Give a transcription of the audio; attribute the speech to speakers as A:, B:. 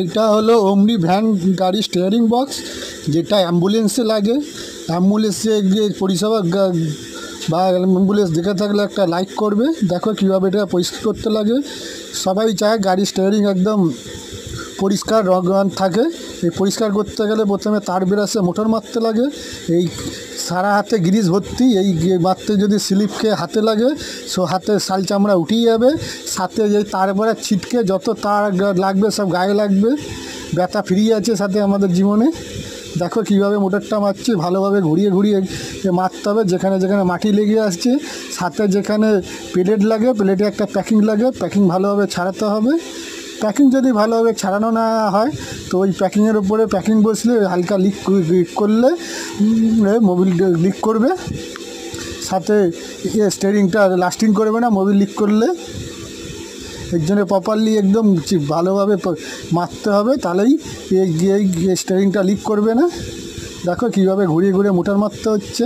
A: এটা হলো ওমনি ভ্যান গাড়ি স্টিয়ারিং বক্স, যেটা অ্যাম্বুলেন্সে লাগে। অ্যাম্বুলেন্সে গিয়ে পরিষেবা বা অ্যাম্বুলেন্স দেখে থাকলে একটা লাইক করবে। দেখো কীভাবে এটা পরিষ্কার করতে লাগে। সবাই চায় গাড়ির স্টিয়ারিং একদম পরিষ্কার রং থাকে। এই পরিষ্কার করতে গেলে প্রথমে তার ব্রাশে মোটর মারতে লাগে। এই সারা হাতে গ্রিজ ভর্তি, এই মারতে যদি স্লিপ খেয়ে হাতে লাগে হাতে শাল চামড়া উঠিয়ে যাবে। সাথে এই তার পরে ছিটকে যত তার লাগবে সব গায়ে লাগবে। ব্যথা ফ্রি আছে সাথে আমাদের জীবনে। দেখো কীভাবে মোটরটা মারছি, ভালোভাবে ঘুরিয়ে ঘুরিয়ে মারতে হবে। যেখানে যেখানে মাটি লেগে আসছে, সাথে যেখানে প্লেট লাগে প্লেটে একটা প্যাকিং লাগে, প্যাকিং ভালোভাবে ছাড়াতে হবে। প্যাকিং যদি ভালোভাবে ছাড়ানো না হয় তো ওই প্যাকিংয়ের উপরে প্যাকিং বসলে হালকা লিক করলে মোবিল লিক করবে। সাথে স্টিয়ারিংটা লাস্টিং করবে না মোবিল লিক করলে। এর জন্য প্রপারলি একদম ভালোভাবে মারতে হবে, তাহলেই এই স্টিয়ারিংটা লিক করবে না। দেখো কীভাবে ঘুরিয়ে ঘুরিয়ে মোটর মারতে হচ্ছে।